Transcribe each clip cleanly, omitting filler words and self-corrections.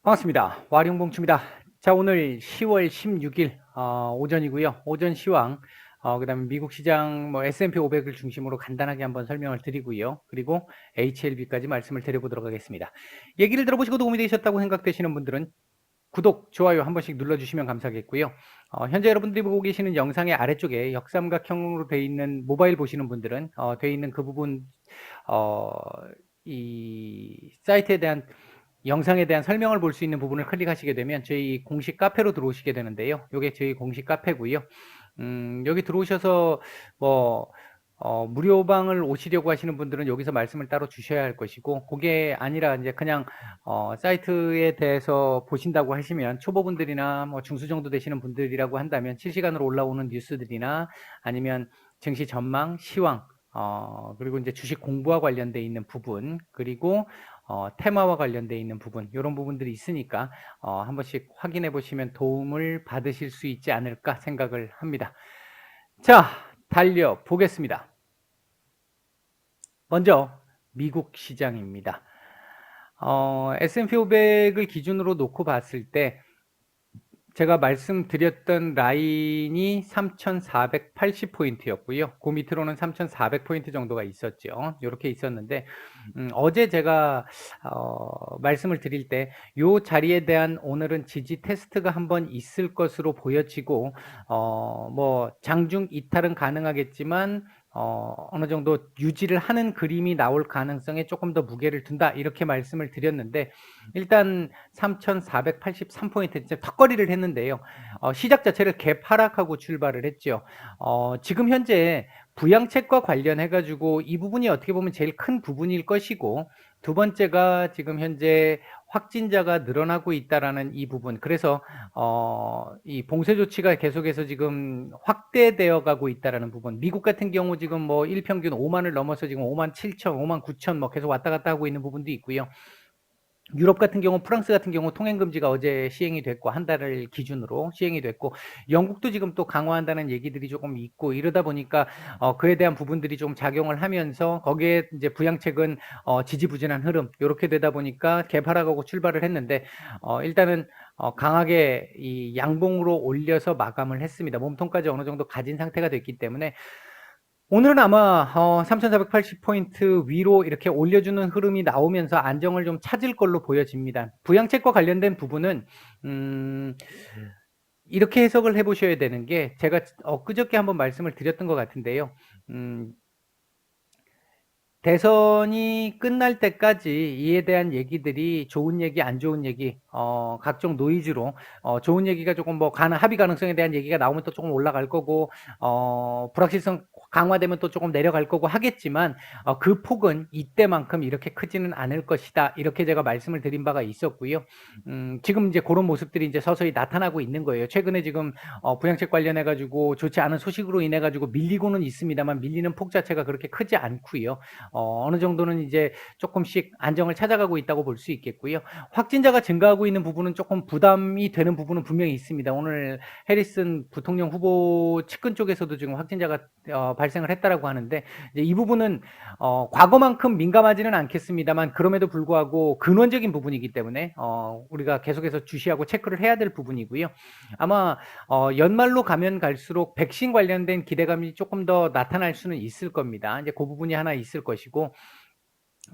반갑습니다. 와룡봉추입니다. 자, 오늘 10월 16일 오전이고요. 오전 시황, 그다음에 미국 시장 뭐 S&P 500을 중심으로 간단하게 한번 설명을 드리고요. 그리고 HLB까지 말씀을 드려보도록 하겠습니다. 얘기를 들어보시고 도움이 되셨다고 생각되시는 분들은 구독, 좋아요 한 번씩 눌러주시면 감사하겠고요. 현재 여러분들이 보고 계시는 영상의 아래쪽에 역삼각형으로 되어 있는 모바일 보시는 분들은 되어 있는 그 부분 어, 이 사이트에 대한 영상에 대한 설명을 볼 수 있는 부분을 클릭하시게 되면 저희 공식 카페로 들어오시게 되는데요. 이게 저희 공식 카페고요. 여기 들어오셔서 뭐 무료방을 오시려고 하시는 분들은 여기서 말씀을 따로 주셔야 할 것이고, 그게 아니라 이제 그냥 사이트에 대해서 보신다고 하시면 초보분들이나 뭐 중수 정도 되시는 분들이라고 한다면 실시간으로 올라오는 뉴스들이나 아니면 증시 전망, 시황, 그리고 이제 주식 공부와 관련돼 있는 부분, 그리고 테마와 관련돼 있는 부분, 이런 부분들이 있으니까 한 번씩 확인해 보시면 도움을 받으실 수 있지 않을까 생각을 합니다. 자, 달려 보겠습니다. 먼저 미국 시장입니다. S&P 500을 기준으로 놓고 봤을 때 제가 말씀드렸던 라인이 3,480포인트였고요. 그 밑으로는 3,400포인트 정도가 있었죠. 이렇게 있었는데 어제 제가 말씀을 드릴 때 이 자리에 대한 오늘은 지지 테스트가 한번 있을 것으로 보여지고 뭐 장중 이탈은 가능하겠지만 어느 정도 유지를 하는 그림이 나올 가능성에 조금 더 무게를 둔다, 이렇게 말씀을 드렸는데 일단 3,483포인트 진짜 턱걸이를 했는데요. 시작 자체를 갭 하락하고 출발을 했죠. 지금 현재 부양책과 관련해 가지고 이 부분이 어떻게 보면 제일 큰 부분일 것이고, 두 번째가 지금 현재 확진자가 늘어나고 있다라는 이 부분. 그래서 이 봉쇄 조치가 계속해서 지금 확대되어 가고 있다라는 부분. 미국 같은 경우 지금 뭐 일평균 5만을 넘어서 지금 5만 7천, 5만 9천 뭐 계속 왔다 갔다 하고 있는 부분도 있고요. 유럽 같은 경우, 프랑스 같은 경우 통행금지가 어제 시행이 됐고, 한 달을 기준으로 시행이 됐고, 영국도 지금 또 강화한다는 얘기들이 조금 있고, 이러다 보니까 그에 대한 부분들이 좀 작용을 하면서 거기에 이제 부양책은 지지부진한 흐름, 이렇게 되다 보니까 개발하고 출발을 했는데 일단은 강하게 이 양봉으로 올려서 마감을 했습니다. 몸통까지 어느 정도 가진 상태가 됐기 때문에 오늘은 아마 3,480포인트 위로 이렇게 올려주는 흐름이 나오면서 안정을 좀 찾을 걸로 보여집니다. 부양책과 관련된 부분은 이렇게 해석을 해보셔야 되는 게, 제가 엊그저께 한번 말씀을 드렸던 것 같은데요. 대선이 끝날 때까지 이에 대한 얘기들이 좋은 얘기, 안 좋은 얘기, 각종 노이즈로 좋은 얘기가 조금 뭐 합의 가능성에 대한 얘기가 나오면 또 조금 올라갈 거고, 불확실성 강화되면 또 조금 내려갈 거고 하겠지만 그 폭은 이때만큼 이렇게 크지는 않을 것이다, 이렇게 제가 말씀을 드린 바가 있었고요. 지금 이제 그런 모습들이 이제 서서히 나타나고 있는 거예요. 최근에 지금 부양책 관련해 가지고 좋지 않은 소식으로 인해 가지고 밀리고는 있습니다만 밀리는 폭 자체가 그렇게 크지 않고요. 어느 정도는 이제 조금씩 안정을 찾아가고 있다고 볼 수 있겠고요. 확진자가 증가하고 있는 부분은 조금 부담이 되는 부분은 분명히 있습니다. 오늘 해리슨 부통령 후보 측근 쪽에서도 지금 확진자가 발생을 했다라고 하는데, 이제 이 부분은 과거만큼 민감하지는 않겠습니다만 그럼에도 불구하고 근원적인 부분이기 때문에 우리가 계속해서 주시하고 체크를 해야 될 부분이고요. 아마 연말로 가면 갈수록 백신 관련된 기대감이 조금 더 나타날 수는 있을 겁니다. 이제 그 부분이 하나 있을 것이고,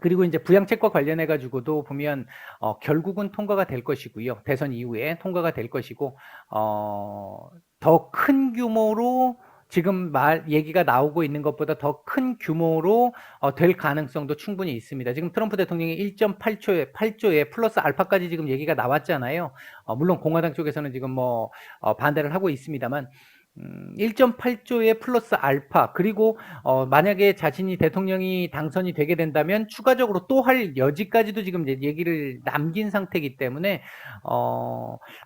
그리고 이제 부양책과 관련해 가지고도 보면 결국은 통과가 될 것이고요. 대선 이후에 통과가 될 것이고, 더 큰 규모로 지금 얘기가 나오고 있는 것보다 더 큰 규모로 될 가능성도 충분히 있습니다. 지금 트럼프 대통령이 8조에 플러스 알파까지 지금 얘기가 나왔잖아요. 물론 공화당 쪽에서는 지금 뭐 반대를 하고 있습니다만 1.8조의 플러스 알파, 그리고 만약에 자신이 대통령이 당선이 되게 된다면 추가적으로 또 할 여지까지도 지금 얘기를 남긴 상태이기 때문에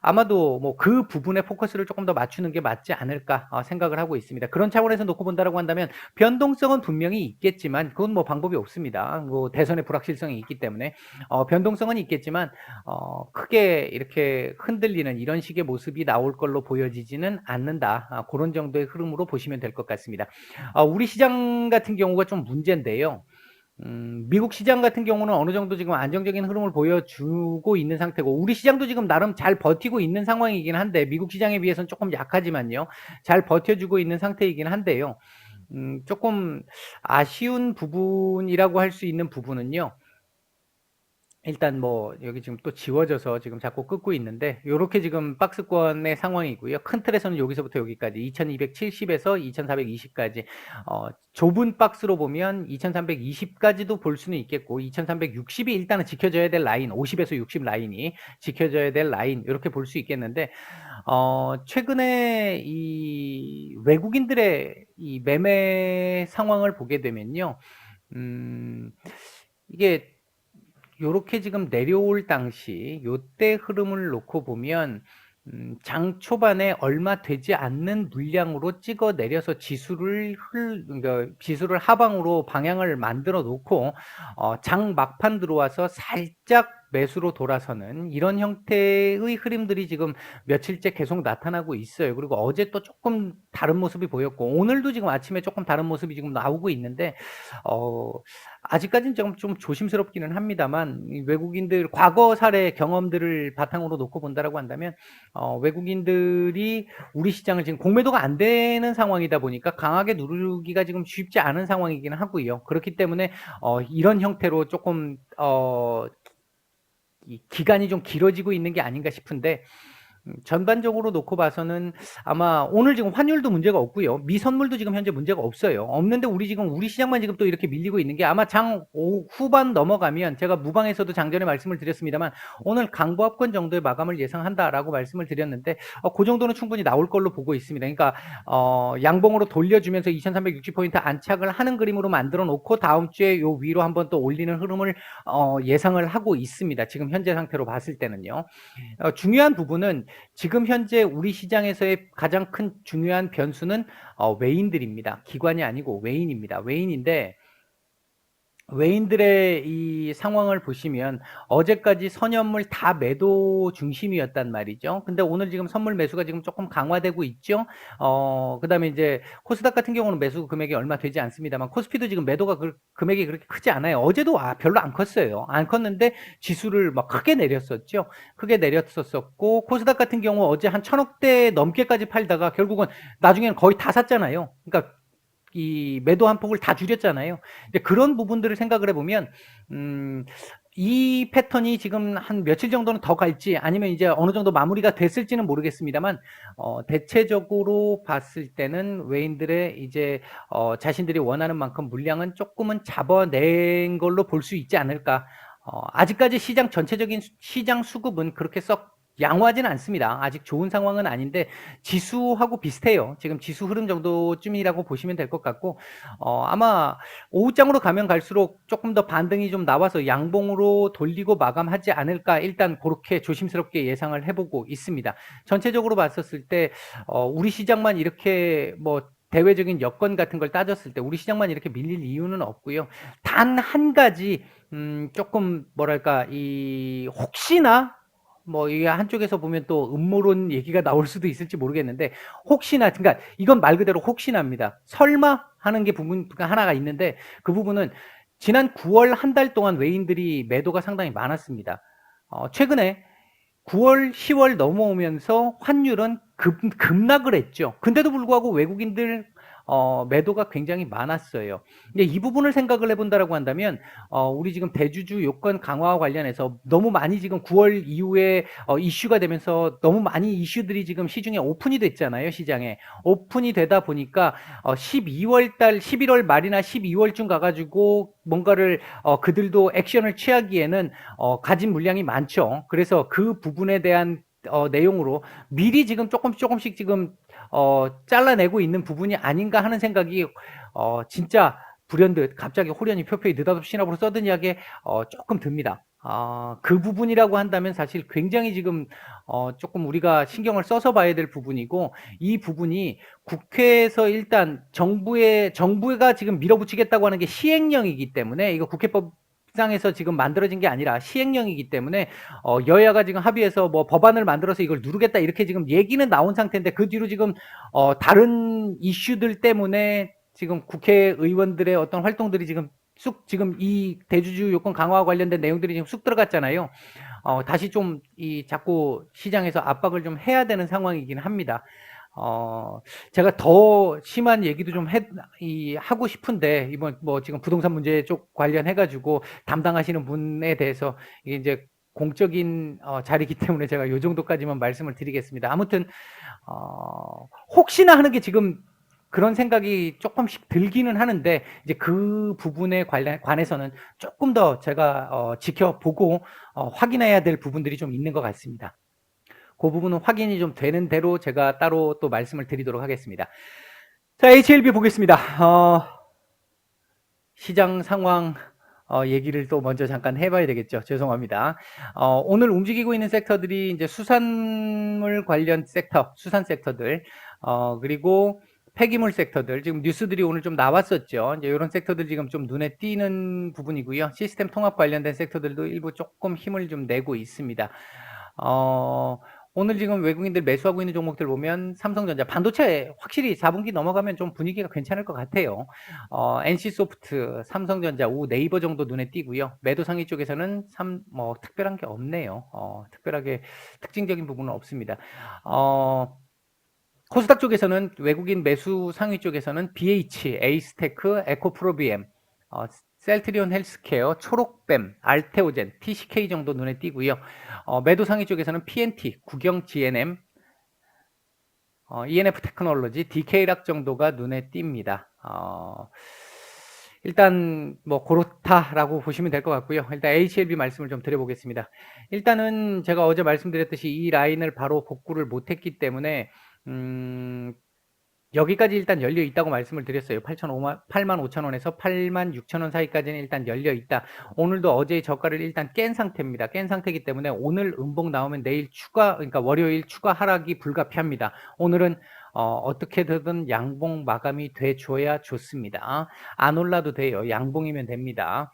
아마도 뭐 그 부분에 포커스를 조금 더 맞추는 게 맞지 않을까 생각을 하고 있습니다. 그런 차원에서 놓고 본다라고 한다면 변동성은 분명히 있겠지만 그건 뭐 방법이 없습니다. 뭐 대선의 불확실성이 있기 때문에 변동성은 있겠지만 크게 이렇게 흔들리는 이런 식의 모습이 나올 걸로 보여지지는 않는다. 그런 정도의 흐름으로 보시면 될 것 같습니다. 우리 시장 같은 경우가 좀 문제인데요. 미국 시장 같은 경우는 어느 정도 지금 안정적인 흐름을 보여주고 있는 상태고, 우리 시장도 지금 나름 잘 버티고 있는 상황이긴 한데, 미국 시장에 비해서는 조금 약하지만요. 잘 버텨주고 있는 상태이긴 한데요. 조금 아쉬운 부분이라고 할 수 있는 부분은요. 일단 뭐 여기 지금 또 지워져서 지금 자꾸 끄고 있는데, 요렇게 지금 박스권의 상황이고요. 큰 틀에서는 여기서부터 여기까지 2270에서 2420까지 좁은 박스로 보면 2320까지도 볼 수는 있겠고, 2360이 일단은 지켜져야 될 라인, 50에서 60 라인이 지켜져야 될 라인, 이렇게 볼 수 있겠는데, 최근에 이 외국인들의 이 매매 상황을 보게 되면요. 이게 요렇게 지금 내려올 당시 요때 흐름을 놓고 보면 장 초반에 얼마 되지 않는 물량으로 찍어 내려서 그러니까 지수를 하방으로 방향을 만들어 놓고 장 막판 들어와서 살짝 매수로 돌아서는 이런 형태의 흐름들이 지금 며칠째 계속 나타나고 있어요. 그리고 어제 또 조금 다른 모습이 보였고, 오늘도 지금 아침에 조금 다른 모습이 지금 나오고 있는데, 아직까지는 좀 조심스럽기는 합니다만, 외국인들 과거 사례 경험들을 바탕으로 놓고 본다라고 한다면, 외국인들이 우리 시장을 지금 공매도가 안 되는 상황이다 보니까 강하게 누르기가 지금 쉽지 않은 상황이긴 하고요. 그렇기 때문에 이런 형태로 조금 이 기간이 좀 길어지고 있는 게 아닌가 싶은데, 전반적으로 놓고 봐서는 아마 오늘 지금 환율도 문제가 없고요. 미선물도 지금 현재 문제가 없어요. 없는데 우리 시장만 지금 또 이렇게 밀리고 있는 게, 아마 장 후반 넘어가면, 제가 무방에서도 장전에 말씀을 드렸습니다만 오늘 강보합권 정도의 마감을 예상한다라고 말씀을 드렸는데, 그 정도는 충분히 나올 걸로 보고 있습니다. 그러니까 양봉으로 돌려주면서 2360포인트 안착을 하는 그림으로 만들어 놓고 다음 주에 요 위로 한번 또 올리는 흐름을 예상을 하고 있습니다. 지금 현재 상태로 봤을 때는요. 중요한 부분은, 지금 현재 우리 시장에서의 가장 큰 중요한 변수는 외인들입니다. 기관이 아니고 외인입니다. 외인들의 이 상황을 보시면 어제까지 선현물 다 매도 중심이었단 말이죠. 근데 오늘 지금 선물 매수가 지금 조금 강화되고 있죠. 그다음에 이제 코스닥 같은 경우는 매수 금액이 얼마 되지 않습니다만, 코스피도 지금 매도가 금액이 그렇게 크지 않아요. 어제도 별로 안 컸어요. 안 컸는데 지수를 막 크게 내렸었죠. 크게 내렸었고, 코스닥 같은 경우 어제 한 1000억대 넘게까지 팔다가 결국은 나중에는 거의 다 샀잖아요. 그러니까 이 매도 한 폭을 다 줄였잖아요. 근데 그런 부분들을 생각을 해보면, 이 패턴이 지금 한 며칠 정도는 더 갈지, 아니면 이제 어느 정도 마무리가 됐을지는 모르겠습니다만, 대체적으로 봤을 때는 외인들의 이제 자신들이 원하는 만큼 물량은 조금은 잡아낸 걸로 볼 수 있지 않을까. 아직까지 시장 전체적인 시장 수급은 그렇게 썩 양호하지는 않습니다. 아직 좋은 상황은 아닌데 지수하고 비슷해요. 지금 지수 흐름 정도쯤이라고 보시면 될 것 같고, 아마 오후장으로 가면 갈수록 조금 더 반등이 좀 나와서 양봉으로 돌리고 마감하지 않을까, 일단 그렇게 조심스럽게 예상을 해보고 있습니다. 전체적으로 봤었을 때 우리 시장만 이렇게 뭐 대외적인 여건 같은 걸 따졌을 때 우리 시장만 이렇게 밀릴 이유는 없고요. 단 한 가지 조금 뭐랄까, 이 혹시나 뭐 이게 한쪽에서 보면 또 음모론 얘기가 나올 수도 있을지 모르겠는데, 혹시나, 그러니까 이건 말 그대로 혹시나입니다. 설마 하는 게 부분가 하나가 있는데, 그 부분은 지난 9월 한 달 동안 외인들이 매도가 상당히 많았습니다. 최근에 9월, 10월 넘어오면서 환율은 급락을 했죠. 근데도 불구하고 외국인들 매도가 굉장히 많았어요. 근데 이 부분을 생각을 해본다라고 한다면, 우리 지금 대주주 요건 강화와 관련해서 너무 많이 지금 9월 이후에 이슈가 되면서 너무 많이 이슈들이 지금 시중에 오픈이 됐잖아요. 시장에 오픈이 되다 보니까 11월 말이나 12월쯤 가가지고 뭔가를 그들도 액션을 취하기에는 가진 물량이 많죠. 그래서 그 부분에 대한 내용으로 미리 지금 조금씩 지금 잘라내고 있는 부분이 아닌가 하는 생각이 진짜 불현듯 갑자기 호련히 표표히 느닷없이 신압으로 써드니하게 조금 듭니다. 그 부분이라고 한다면 사실 굉장히 지금 조금 우리가 신경을 써서 봐야 될 부분이고, 이 부분이 국회에서 일단 정부가 지금 밀어붙이겠다고 하는 게 시행령이기 때문에, 이거 국회법 상에서 지금 만들어진 게 아니라 시행령이기 때문에 여야가 지금 합의해서 뭐 법안을 만들어서 이걸 누르겠다 이렇게 지금 얘기는 나온 상태인데, 그 뒤로 지금 다른 이슈들 때문에 지금 국회의원들의 어떤 활동들이 지금 쑥 지금 이 대주주 요건 강화와 관련된 내용들이 지금 쑥 들어갔잖아요. 다시 좀 자꾸 시장에서 압박을 좀 해야 되는 상황이긴 합니다. 제가 더 심한 얘기도 좀 하고 싶은데, 이번 뭐 지금 부동산 문제 쪽 관련해가지고 담당하시는 분에 대해서 이게 이제 공적인 자리이기 때문에 제가 요 정도까지만 말씀을 드리겠습니다. 아무튼, 혹시나 하는 게 지금 그런 생각이 조금씩 들기는 하는데, 이제 그 부분에 관해서는 조금 더 제가 지켜보고 확인해야 될 부분들이 좀 있는 것 같습니다. 그 부분은 확인이 좀 되는 대로 제가 따로 또 말씀을 드리도록 하겠습니다. 자, HLB 보겠습니다. 시장 상황 얘기를 또 먼저 잠깐 해봐야 되겠죠. 죄송합니다. 오늘 움직이고 있는 섹터들이 이제 수산물 관련 섹터, 수산 섹터들, 그리고 폐기물 섹터들, 지금 뉴스들이 오늘 좀 나왔었죠. 이제 이런 섹터들 지금 좀 눈에 띄는 부분이고요. 시스템 통합 관련된 섹터들도 일부 조금 힘을 좀 내고 있습니다. 오늘 지금 외국인들 매수하고 있는 종목들 보면 삼성전자, 반도체 확실히 4분기 넘어가면 좀 분위기가 괜찮을 것 같아요. NC소프트, 삼성전자, 네이버 정도 눈에 띄고요. 매도 상위 쪽에서는 뭐 특별한 게 없네요. 특별하게 특징적인 부분은 없습니다. 코스닥 쪽에서는 외국인 매수 상위 쪽에서는 BH, 에이스테크, 에코프로비엠, 셀트리온 헬스케어, 초록뱀, 알테오젠, TCK 정도 눈에 띄고요. 매도 상위 쪽에서는 PNT, 국영 GNM, ENF 테크놀로지, DK락 정도가 눈에 띕니다. 일단 뭐 그렇다라고 보시면 될 것 같고요. 일단 HLB 말씀을 좀 드려보겠습니다. 일단은 제가 어제 말씀드렸듯이 이 라인을 바로 복구를 못했기 때문에 여기까지 일단 열려 있다고 말씀을 드렸어요. 85,000원에서 86,000원 사이까지는 일단 열려 있다. 오늘도 어제의 저가를 일단 깬 상태입니다. 깬 상태이기 때문에 오늘 음봉 나오면 내일 그러니까 월요일 추가 하락이 불가피합니다. 오늘은 어떻게든 양봉 마감이 돼줘야 좋습니다. 안 올라도 돼요. 양봉이면 됩니다.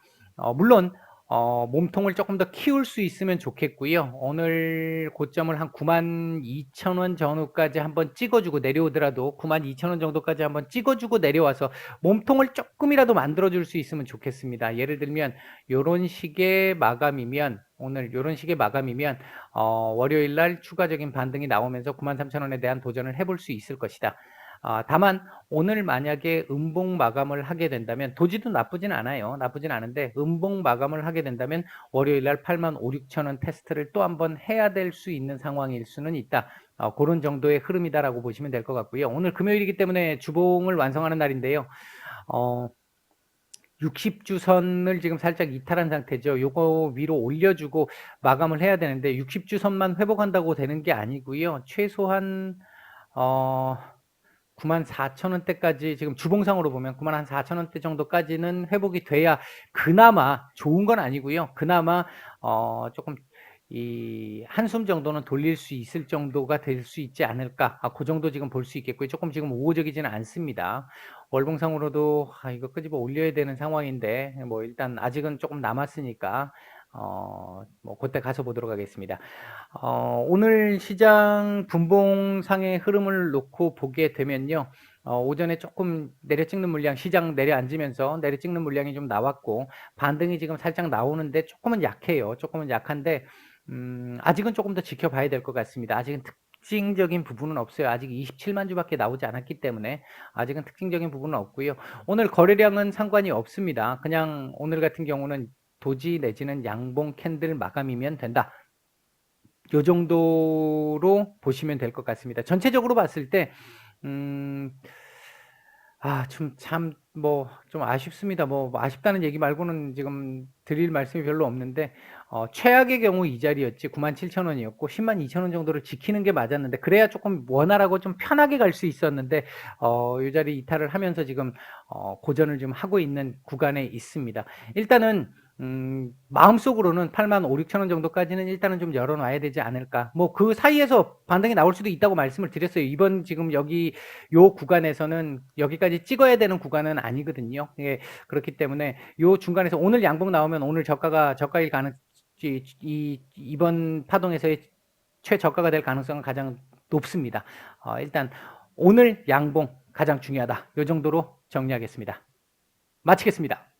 물론 몸통을 조금 더 키울 수 있으면 좋겠고요. 오늘 고점을 한 92,000원 전후까지 한번 찍어주고 내려오더라도 92,000원 정도까지 한번 찍어주고 내려와서 몸통을 조금이라도 만들어줄 수 있으면 좋겠습니다. 예를 들면 요런 식의 마감이면 오늘 요런 식의 마감이면 월요일 날 추가적인 반등이 나오면서 93,000원에 대한 도전을 해볼 수 있을 것이다. 다만 오늘 만약에 음봉 마감을 하게 된다면 도지도 나쁘진 않아요. 나쁘진 않은데 음봉 마감을 하게 된다면 월요일 날 85,000원 테스트를 또 한번 해야 될 수 있는 상황일 수는 있다. 그런 정도의 흐름이다라고 보시면 될 것 같고요. 오늘 금요일이기 때문에 주봉을 완성하는 날인데요. 60주선을 지금 살짝 이탈한 상태죠. 요거 위로 올려주고 마감을 해야 되는데 60주선만 회복한다고 되는 게 아니고요. 최소한 94,000원대까지 지금 주봉상으로 보면 94,000원대 정도까지는 회복이 돼야 그나마 좋은 건 아니고요. 그나마 조금 이 한숨 정도는 돌릴 수 있을 정도가 될 수 있지 않을까. 그 정도 지금 볼 수 있겠고요. 조금 지금 우호적이지는 않습니다. 월봉상으로도 이거 끄집어 올려야 되는 상황인데 뭐 일단 아직은 조금 남았으니까 뭐 그때 가서 보도록 하겠습니다. 오늘 시장 분봉상의 흐름을 놓고 보게 되면요. 오전에 조금 내려찍는 물량, 시장 내려앉으면서 내려찍는 물량이 좀 나왔고 반등이 지금 살짝 나오는데 조금은 약해요. 조금은 약한데 아직은 조금 더 지켜봐야 될 것 같습니다. 아직은 특징적인 부분은 없어요. 아직 27만 주밖에 나오지 않았기 때문에 아직은 특징적인 부분은 없고요. 오늘 거래량은 상관이 없습니다. 그냥 오늘 같은 경우는 도지 내지는 양봉 캔들 마감이면 된다. 요 정도로 보시면 될 것 같습니다. 전체적으로 봤을 때 좀 아쉽습니다. 뭐 아쉽다는 얘기 말고는 지금 드릴 말씀이 별로 없는데 최악의 경우 이 자리였지 97,000원이었고 102,000원 정도를 지키는 게 맞았는데 그래야 조금 원활하고 좀 편하게 갈 수 있었는데 이 자리 이탈을 하면서 지금 고전을 좀 하고 있는 구간에 있습니다. 일단은 마음속으로는 85,000-6,000원 정도까지는 일단은 좀 열어놔야 되지 않을까. 뭐 그 사이에서 반등이 나올 수도 있다고 말씀을 드렸어요. 이번 지금 요 구간에서는 여기까지 찍어야 되는 구간은 아니거든요. 예, 그렇기 때문에 요 중간에서 오늘 양봉 나오면 오늘 저가일 이번 파동에서의 최저가가 될 가능성은 가장 높습니다. 일단 오늘 양봉 가장 중요하다. 요 정도로 정리하겠습니다. 마치겠습니다.